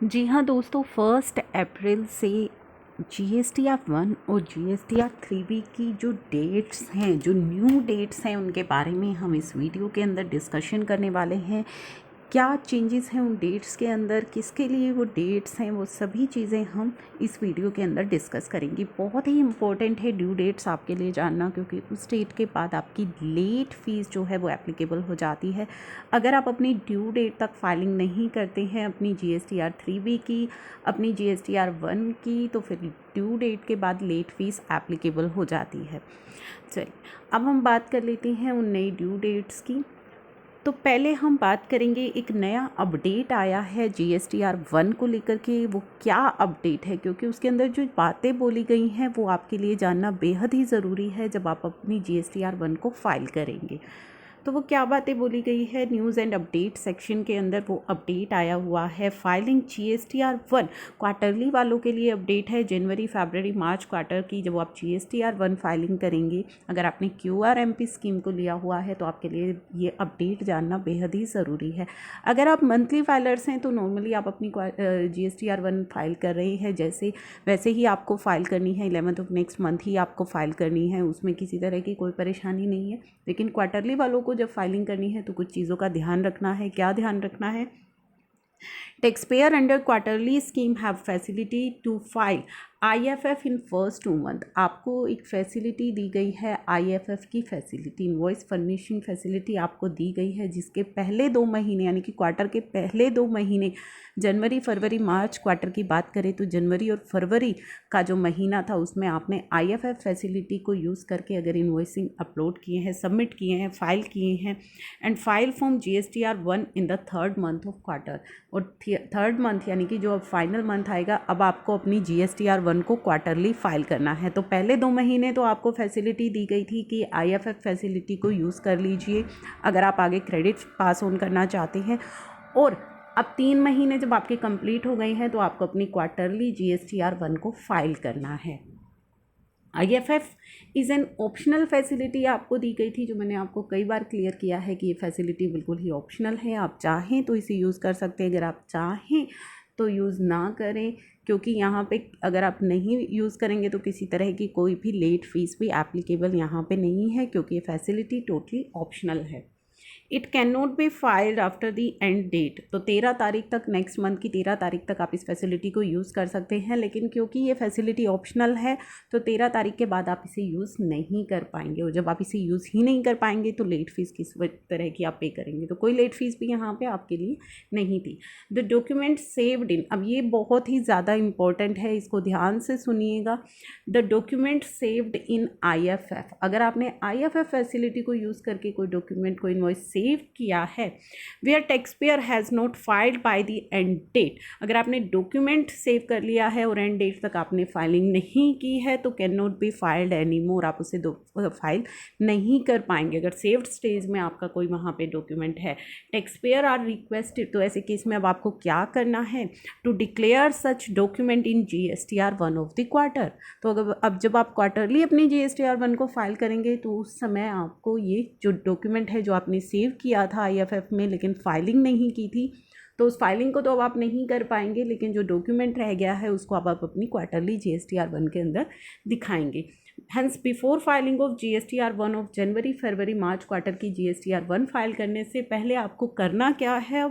जी हाँ दोस्तों, 1 अप्रैल से GSTR 1 और GSTR 3B की जो डेट्स हैं, जो न्यू डेट्स हैं, उनके बारे में हम इस वीडियो के अंदर डिस्कशन करने वाले हैं। क्या चेंजेस हैं उन डेट्स के अंदर, किसके लिए वो डेट्स हैं, वो सभी चीज़ें हम इस वीडियो के अंदर डिस्कस करेंगे। बहुत ही इंपॉर्टेंट है ड्यू डेट्स आपके लिए जानना, क्योंकि उस डेट के बाद आपकी लेट फीस जो है वो एप्लीकेबल हो जाती है। अगर आप अपनी ड्यू डेट तक फाइलिंग नहीं करते हैं अपनी GSTR 3B की, अपनी GSTR 1 की, तो फिर ड्यू डेट के बाद लेट फीस एप्लीकेबल हो जाती है। चलिए अब हम बात कर लेते हैं उन नई ड्यू डेट्स की। तो पहले हम बात करेंगे, एक नया अपडेट आया है GSTR 1 को लेकर के। वो क्या अपडेट है, क्योंकि उसके अंदर जो बातें बोली गई हैं वो आपके लिए जानना बेहद ही ज़रूरी है जब आप अपनी GSTR 1 को फाइल करेंगे। तो वो क्या बातें बोली गई है, न्यूज़ एंड अपडेट सेक्शन के अंदर वो अपडेट आया हुआ है। फाइलिंग GSTR 1 क्वार्टरली वालों के लिए अपडेट है। जनवरी, फरवरी, मार्च क्वार्टर की जब आप GSTR 1 फाइलिंग करेंगे, अगर आपने QRMP स्कीम को लिया हुआ है तो आपके लिए ये अपडेट जानना बेहद ही ज़रूरी है। अगर आप मंथली फाइलर्स हैं तो नॉर्मली आप अपनी GSTR 1 फाइल कर रहे हैं, वैसे ही आपको फाइल करनी है। 11th ऑफ नेक्स्ट मंथ ही आपको फाइल करनी है, उसमें किसी तरह की कोई परेशानी नहीं है। लेकिन क्वार्टरली वालों को जब फाइलिंग करनी है तो कुछ चीज़ों का ध्यान रखना है। क्या ध्यान रखना है? Taxpayer under quarterly scheme have facility to file IFF in first 2 month. आपको एक फैसिलिटी दी गई है, IFF की फैसिलिटी, इनवॉइस फर्निशिंग फैसिलिटी आपको दी गई है, जिसके पहले 2 महीने यानी कि क्वार्टर के पहले 2 महीने, जनवरी, फरवरी, मार्च क्वार्टर की बात करें तो जनवरी और फरवरी का जो महीना था उसमें आपने IFF फैसिलिटी को यूज़ करके अगर इनवॉइसिंग अपलोड किए हैं, सबमिट किए हैं, फाइल किए हैं and file form GSTR 1 in the 3rd month of quarter. और 3rd मंथ यानी कि जो अब फाइनल मंथ आएगा, अब आपको अपनी GSTR 1 को क्वार्टरली फाइल करना है। तो पहले 2 महीने तो आपको फैसिलिटी दी गई थी कि IFF फैसिलिटी को यूज़ कर लीजिए अगर आप आगे क्रेडिट पास ऑन करना चाहते हैं। और अब 3 महीने जब आपके कंप्लीट हो गए हैं तो आपको अपनी क्वार्टरली GSTR 1 को फाइल करना है। IFF is an optional facility आपको दी गई थी, जो मैंने आपको कई बार क्लियर किया है कि ये फैसिलिटी बिल्कुल ही ऑप्शनल है। आप चाहें तो इसे यूज़ कर सकते हैं, अगर आप चाहें तो यूज़ ना करें, क्योंकि यहाँ पे अगर आप नहीं यूज़ करेंगे तो किसी तरह की कोई भी लेट फीस भी एप्लीकेबल यहाँ पे नहीं है, क्योंकि ये फैसिलिटी टोटली ऑप्शनल है। It can not be filed after the end date. तो 13 तारीख तक, नेक्स्ट मंथ की 13 तारीख तक आप इस फैसिलिटी को यूज़ कर सकते हैं, लेकिन क्योंकि ये फैसिलिटी ऑप्शनल है तो 13 तारीख के बाद आप इसे यूज़ नहीं कर पाएंगे। और जब आप इसे यूज़ ही नहीं कर पाएंगे तो लेट फीस किस तरह की आप पे करेंगे, तो कोई लेट फीस भी यहाँ पे आपके लिए नहीं थी। द डॉक्यूमेंट सेव्ड इन, अब ये बहुत ही ज़्यादा इंपॉर्टेंट है, इसको ध्यान से सुनिएगा। The document saved in IFF, अगर आपने IFF फैसिलिटी को यूज़ करके कोई डॉक्यूमेंट को इनवॉइस सेव किया है, where taxpayer has not filed by the end date, अगर आपने डॉक्यूमेंट सेव कर लिया है और एंड डेट तक आपने फाइलिंग नहीं की है तो can not be filed any more, आप उसे फाइल नहीं कर पाएंगे अगर सेव्ड स्टेज में आपका कोई वहाँ पे डॉक्यूमेंट है। टैक्सपेयर आर रिक्वेस्टेड, तो ऐसे केस में अब आपको क्या करना है, to declare such document in GSTR 1 of the quarter. तो अगर अब जब आप क्वार्टरली अपनी GSTR 1 को फाइल करेंगे तो उस समय आपको ये जो डॉक्यूमेंट है जो आपने सेव किया था IFF में लेकिन फाइलिंग नहीं की थी, तो उस फाइलिंग को तो अब आप नहीं कर पाएंगे, लेकिन जो डॉक्यूमेंट रह गया है उसको आप अपनी क्वार्टरली GSTR 1 के अंदर दिखाएंगे। Hence before filing of GSTR 1 of January, February, March quarter की GSTR 1 फाइल करने से पहले आपको करना क्या है,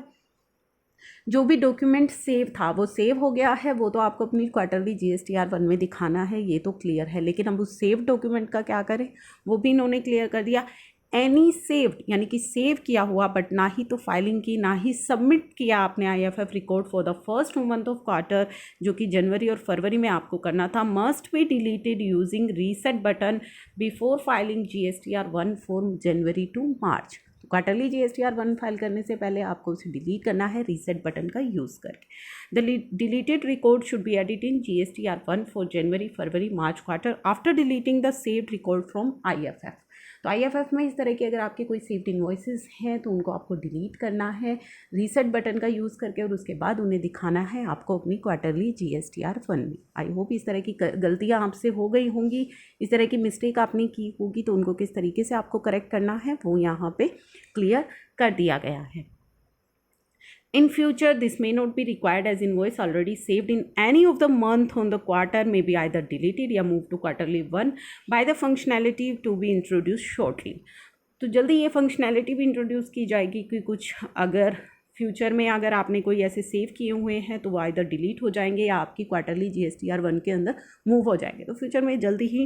जो भी डॉक्यूमेंट सेव था वो सेव हो गया है, वो तो आपको अपनी क्वार्टरली GSTR 1 में दिखाना है, ये तो क्लियर है। लेकिन अब उस सेव डॉक्यूमेंट का क्या करें, वो भी इन्होंने क्लियर कर दिया। एनी सेव्ड यानी कि सेव किया हुआ बट ना ही तो फाइलिंग की, ना ही सबमिट किया आपने IFF record for the first 2 month of quarter, जो कि जनवरी और फरवरी में आपको करना था, must be deleted using reset button before filing GSTR 1 for January to March. Quarterly GSTR 1 file करने से पहले आपको उसे डिलीट करना है रीसेट बटन का यूज़ करके। The deleted record should be edit in GSTR 1 for January, February, March quarter after deleting the saved record from IFF। तो IFF में इस तरह के अगर आपके कोई सेव्ड इन्वॉइसेस हैं तो उनको आपको डिलीट करना है रीसेट बटन का यूज़ करके, और उसके बाद उन्हें दिखाना है आपको अपनी क्वार्टरली GSTR 1 में। आई होप इस तरह की गलतियाँ आपसे हो गई होंगी, इस तरह की मिस्टेक आपने की होगी, तो उनको किस तरीके से आपको करेक्ट करना है वो यहाँ पे क्लियर कर दिया गया है। In future, this may not be required as invoice already saved in any of the month on the quarter may be either deleted या move to quarterly one by the functionality to be introduced shortly. तो जल्दी ये functionality भी introduce की जाएगी कि कुछ अगर फ्यूचर में अगर आपने कोई ऐसे सेव किए हुए हैं तो वो आइदर डिलीट हो जाएंगे या आपकी क्वार्टरली GSTR 1 के अंदर मूव हो जाएंगे. तो फ्यूचर में जल्दी ही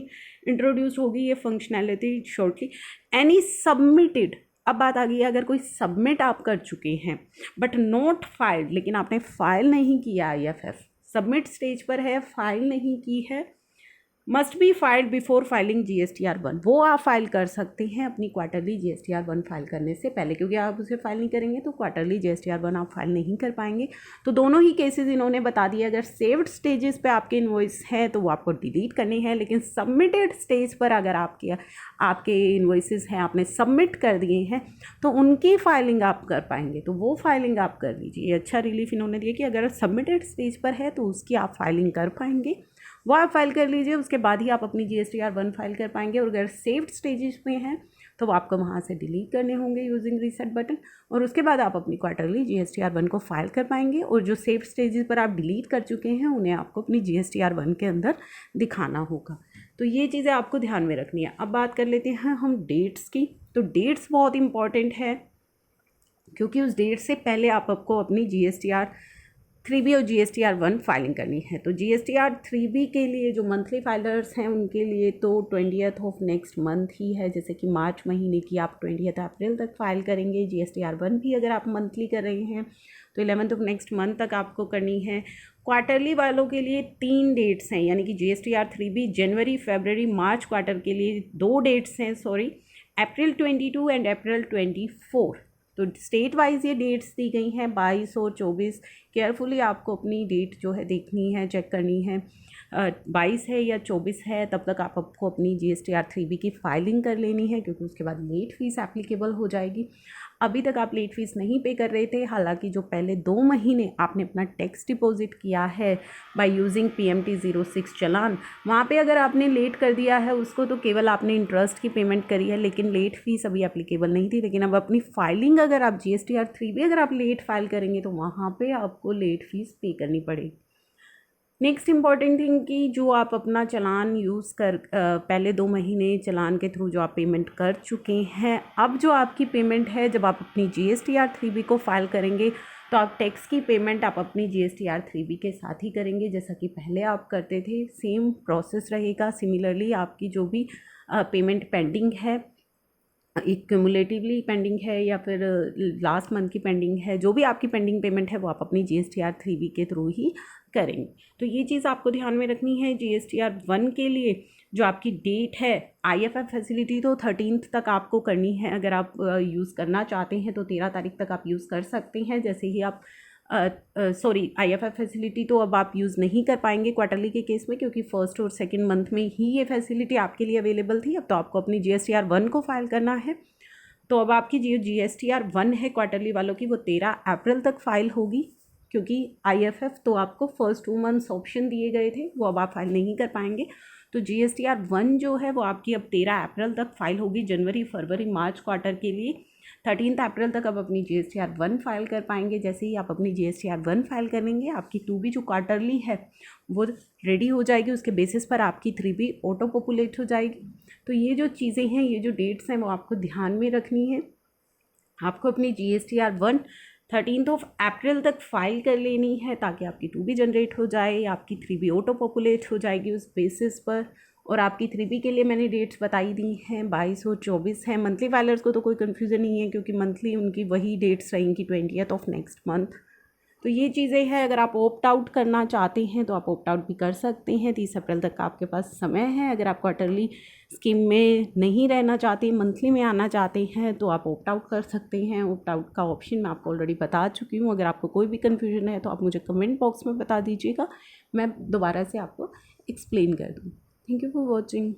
इंट्रोड्यूस होगी ये फंक्शनैलिटी शॉर्टली. एनी सबमिटेड, अब बात आ गई है अगर कोई सबमिट आप कर चुके हैं बट नॉट फाइल्ड, लेकिन आपने फाइल नहीं किया IFF, सबमिट स्टेज पर है, फाइल नहीं की है, must be filed before filing GSTR 1, वो आप फाइल कर सकते हैं अपनी क्वार्टरली GSTR 1 फाइल करने से पहले, क्योंकि आप उसे फाइल नहीं करेंगे तो क्वार्टरली GSTR 1 आप फाइल नहीं कर पाएंगे. तो दोनों ही केसेस इन्होंने बता दिए. अगर सेव्ड स्टेजेस पे आपके इन्वॉइस हैं तो वो आपको डिलीट करनी है, लेकिन सबमिटेड स्टेज पर अगर आपके इन्वॉइसेस हैं, आपने सबमिट कर दिए हैं, तो उनकी फाइलिंग आप कर पाएंगे. तो वो फाइलिंग आप कर लीजिए. ये अच्छा रिलीफ इन्होंने दिया कि अगर सबमिटेड स्टेज पर है तो उसकी आप फाइलिंग कर पाएंगे, वो आप फाइल कर लीजिए. उसके बाद ही आप अपनी GSTR 1 फाइल कर पाएंगे. और अगर सेव्ड स्टेजेस में हैं तो वो आपको वहाँ से डिलीट करने होंगे यूजिंग रीसेट बटन, और उसके बाद आप अपनी क्वार्टरली GSTR 1 को फाइल कर पाएंगे. और जो सेव्ड स्टेजेस पर आप डिलीट कर चुके हैं उन्हें आपको अपनी GSTR 1 के अंदर दिखाना होगा. तो ये चीज़ें आपको ध्यान में रखनी है. अब बात कर लेते हैं हम डेट्स की. तो डेट्स बहुत इंपॉर्टेंट है क्योंकि उस डेट से पहले आपको अपनी GSTR 3B और GSTR 1 फाइलिंग करनी है. तो GSTR 3B के लिए जो मंथली फाइलर्स हैं उनके लिए तो 20th ऑफ नेक्स्ट मंथ ही है. जैसे कि मार्च महीने की आप 20th अप्रैल तक फाइल करेंगे. GSTR 1 भी अगर आप मंथली कर रहे हैं तो 11th ऑफ नेक्स्ट मंथ तक आपको करनी है. क्वार्टरली वालों के लिए 3 डेट्स हैं, यानी कि GSTR 3B जनवरी, फरवरी, मार्च क्वार्टर के लिए 2 डेट्स हैं, अप्रैल 22 एंड अप्रैल 24. तो स्टेट वाइज ये डेट्स दी गई हैं 22 और 24. केयरफुली आपको अपनी डेट जो है देखनी है, चेक करनी है. 22 है या 24 है तब तक आपको अपनी GSTR 3B की फाइलिंग कर लेनी है, क्योंकि उसके बाद लेट फीस एप्लीकेबल हो जाएगी. अभी तक आप लेट फीस नहीं पे कर रहे थे, हालांकि जो पहले 2 महीने आपने अपना टैक्स डिपॉजिट किया है बाय यूजिंग PMT 06 चलान, वहाँ पे अगर आपने लेट कर दिया है उसको तो केवल आपने इंटरेस्ट की पेमेंट करी है, लेकिन लेट फीस अभी एप्लीकेबल नहीं थी. लेकिन अब अपनी फाइलिंग अगर आप GSTR 3B अगर आप लेट फाइल करेंगे तो वहाँ पर आपको लेट फीस पे करनी पड़ेगी. नेक्स्ट इम्पॉर्टेंट थिंग कि जो आप अपना चलान यूज़ कर पहले 2 महीने चलान के थ्रू जो आप पेमेंट कर चुके हैं, अब जो आपकी पेमेंट है जब आप अपनी GSTR 3B को फाइल करेंगे तो आप टैक्स की पेमेंट आप अपनी GSTR 3B के साथ ही करेंगे जैसा कि पहले आप करते थे. सेम प्रोसेस रहेगा. सिमिलरली आपकी जो भी पेमेंट पेंडिंग है, एक क्यूमुलेटिवली पेंडिंग है या फिर लास्ट मंथ की पेंडिंग है, जो भी आपकी पेंडिंग पेमेंट है वो आप अपनी GSTR 3B के थ्रू ही करेंगे. तो ये चीज़ आपको ध्यान में रखनी है. GSTR 1 के लिए जो आपकी डेट है, IFF फैसिलिटी तो 13th तक आपको करनी है. अगर आप यूज़ करना चाहते हैं तो 13 तारीख तक आप यूज़ कर सकते हैं. जैसे ही आप IFF फैसिलिटी तो अब आप यूज़ नहीं कर पाएंगे क्वार्टरली के केस में, क्योंकि फर्स्ट और सेकंड मंथ में ही ये फैसिलिटी आपके लिए अवेलेबल थी. अब तो आपको अपनी GSTR 1 को फाइल करना है. तो अब आपकी जो GSTR 1 है क्वार्टरली वालों की, वो 13 अप्रैल तक फाइल होगी, क्योंकि IFF तो आपको फर्स्ट 2 मंथ्स ऑप्शन दिए गए थे, वो अब आप फाइल नहीं कर पाएंगे. तो GSTR 1 जो है वो आपकी अब 13 अप्रैल तक फाइल होगी. जनवरी, फरवरी, मार्च क्वार्टर के लिए 13 अप्रैल तक आप अपनी GSTR 1 फाइल कर पाएंगे. जैसे ही आप अपनी GSTR 1 फाइल करेंगे आपकी 2B जो क्वार्टरली है वो रेडी हो जाएगी. उसके बेसिस पर आपकी 3B ऑटो पॉपुलेट हो जाएगी. तो ये जो चीज़ें हैं, ये जो डेट्स हैं वो आपको ध्यान में रखनी है. आपको अपनी GSTR 1 13 अप्रैल तक फाइल कर लेनी है ताकि आपकी 2B जनरेट हो जाए, आपकी 3B ऑटो पॉपुलेट हो जाएगी उस बेसिस पर. और आपकी 3B के लिए मैंने डेट्स बताई दी हैं 22 और 24 हैं. मंथली फाइलर्स को तो कोई कन्फ्यूज़न नहीं है क्योंकि मंथली उनकी वही डेट्स रहेंगी 20th ऑफ नेक्स्ट मंथ. तो ये चीज़ें हैं. अगर आप ऑप्ट आउट करना चाहते हैं तो आप ऑप्ट आउट भी कर सकते हैं. 30 अप्रैल तक आपके पास समय है. अगर आप क्वार्टरली स्कीम में नहीं रहना चाहते, मंथली में आना चाहते हैं तो आप ऑप्ट आउट कर सकते हैं. ऑप्ट आउट का ऑप्शन मैं आपको ऑलरेडी बता चुकी हूँ. अगर आपको कोई भी कन्फ्यूजन है तो आप मुझे कमेंट बॉक्स में बता दीजिएगा, मैं दोबारा से आपको एक्सप्लेन कर दूँ. Thank you for watching.